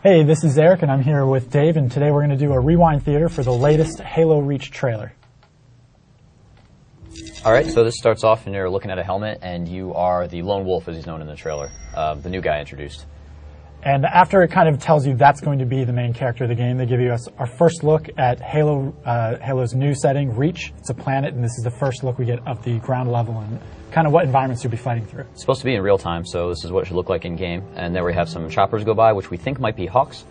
Hey, this is Eric, and I'm here with Dave, and today we're going to do a rewind theater for the latest Halo Reach trailer. Alright, so this starts off and you're looking at a helmet, and you are the Lone Wolf, as he's known in the trailer, the new guy introduced. And after it kind of tells you that's going to be the main character of the game, they give you us our first look at Halo's new setting, Reach. It's a planet, and this is the first look we get of the ground level and kind of what environments you'll be fighting through. It's supposed to be in real time, so this is what it should look like in-game. And there we have some choppers go by, which we think might be Hawks.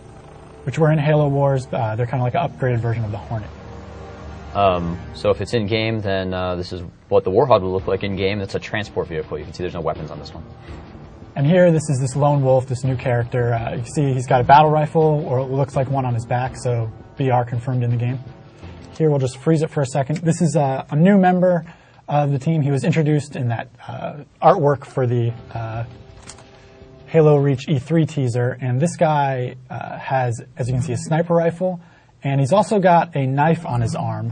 Which were in Halo Wars. They're kind of like an upgraded version of the Hornet. So if it's in-game, then this is what the Warhawk would look like in-game. It's a transport vehicle. You can see there's no weapons on this one. And here, this is this Lone Wolf, this new character. You can see he's got a battle rifle, or it looks like one on his back, so BR confirmed in the game. Here, we'll just freeze it for a second. This is a new member of the team. He was introduced in that artwork for the Halo Reach E3 teaser, and this guy has, as you can see, a sniper rifle, and he's also got a knife on his arm,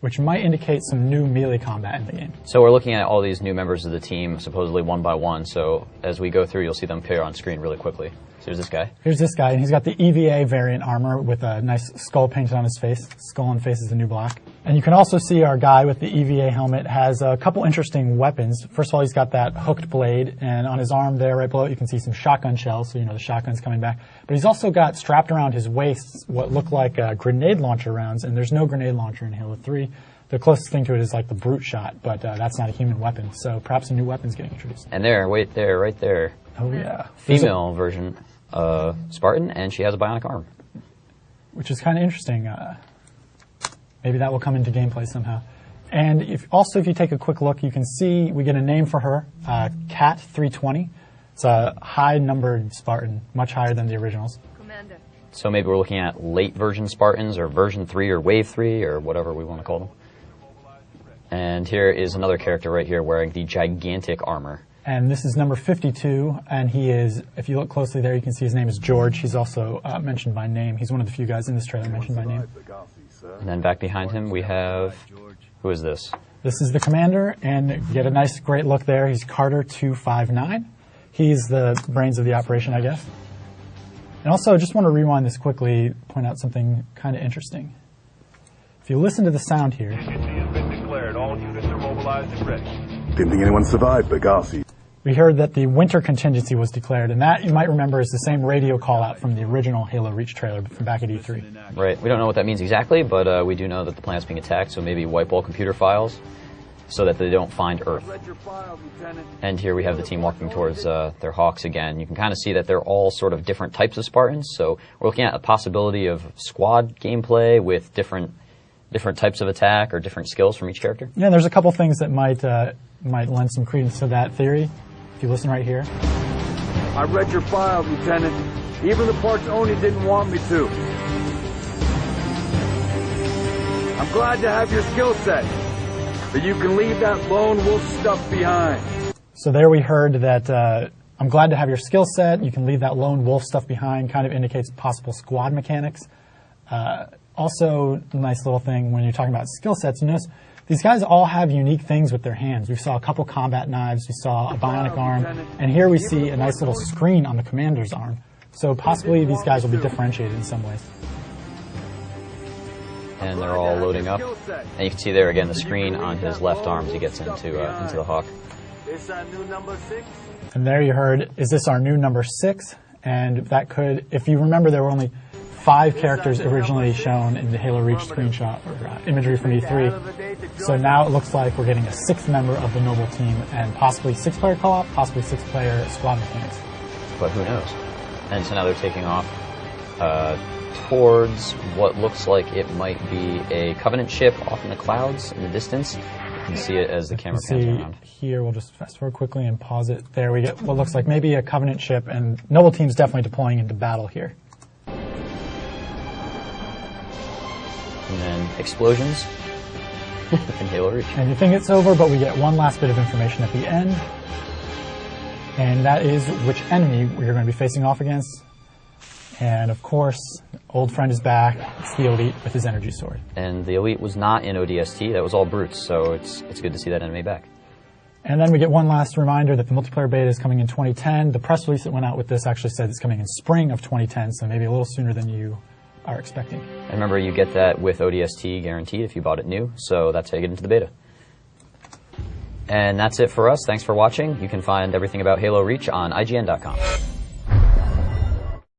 which might indicate some new melee combat in the game. So we're looking at all these new members of the team, supposedly one by one, so as we go through, you'll see them appear on screen really quickly. So here's this guy. Here's this guy, and he's got the EVA variant armor with a nice skull painted on his face. Skull and face is the new black. And you can also see our guy with the EVA helmet has a couple interesting weapons. First of all, he's got that hooked blade, and on his arm there, right below it, you can see some shotgun shells, so you know the shotgun's coming back. But he's also got strapped around his waist what look like grenade launcher rounds, and there's no grenade launcher in Halo 3. The closest thing to it is like the brute shot, but that's not a human weapon, so perhaps a new weapon's getting introduced. And there, wait there, right there. Oh yeah. Female version Spartan, and she has a bionic arm. Which is kind of interesting. Maybe that will come into gameplay somehow. And if you take a quick look, you can see we get a name for her, Cat 320. It's a high-numbered Spartan, much higher than the originals. Commander. So maybe we're looking at late version Spartans, or version 3, or wave 3, or whatever we want to call them. And here is another character right here wearing the gigantic armor. And this is number 52, and he is, if you look closely there, you can see his name is George. He's also mentioned by name. He's one of the few guys in this trailer mentioned by name. And then back behind him we have, who is this? This is the commander, and you get a nice, great look there. He's Carter 259. He's the brains of the operation, I guess. And also, I just want to rewind this quickly, point out something kind of interesting. If you listen to the sound here. has been declared. All units are mobilized and ready. Didn't think anyone survived, Bagasi. We heard that the winter contingency was declared, and that, you might remember, is the same radio call-out from the original Halo Reach trailer from back at E3. Right. We don't know what that means exactly, but we do know that the planet's being attacked, so maybe wipe all computer files so that they don't find Earth. And here we have the team walking towards their Hawks again. You can kind of see that they're all sort of different types of Spartans, so we're looking at a possibility of squad gameplay with different types of attack or different skills from each character. Yeah, there's a couple things that might lend some credence to that theory. If you listen right here. I read your file, Lieutenant. Even the parts Oni didn't want me to. I'm glad to have your skill set, but you can leave that lone wolf stuff behind. So there we heard that I'm glad to have your skill set. You can leave that lone wolf stuff behind. Kind of indicates possible squad mechanics. Also, a nice little thing when you're talking about skill sets, you notice these guys all have unique things with their hands. We saw a couple combat knives, we saw a bionic arm, and here we see a nice little screen on the commander's arm. So possibly these guys will be differentiated in some ways. And they're all loading up. And you can see there again the screen on his left arm as he gets into the Hawk. This our new number 6? And there you heard, is this our new number 6? And that could, if you remember, there were only 5 characters originally shown in the Halo Reach screenshot or imagery from E3. So now it looks like we're getting a 6th member of the Noble team and possibly 6-player co-op, possibly 6-player squad mechanics. But who knows? And so now they're taking off towards what looks like it might be a Covenant ship off in the clouds in the distance. You can see it as the camera pans around. Here, we'll just fast forward quickly and pause it. There we get what looks like maybe a Covenant ship, and Noble team's definitely deploying into battle here. And then explosions in Halo Reach. And you think it's over, but we get one last bit of information at the end. And that is which enemy we're going to be facing off against. And of course, old friend is back. It's the Elite with his energy sword. And the Elite was not in ODST. That was all brutes, so it's good to see that enemy back. And then we get one last reminder that the multiplayer beta is coming in 2010. The press release that went out with this actually said it's coming in spring of 2010, so maybe a little sooner than you are expecting. And remember, you get that with ODST guaranteed if you bought it new, so that's how you get into the beta. And that's it for us. Thanks for watching. You can find everything about Halo Reach on IGN.com.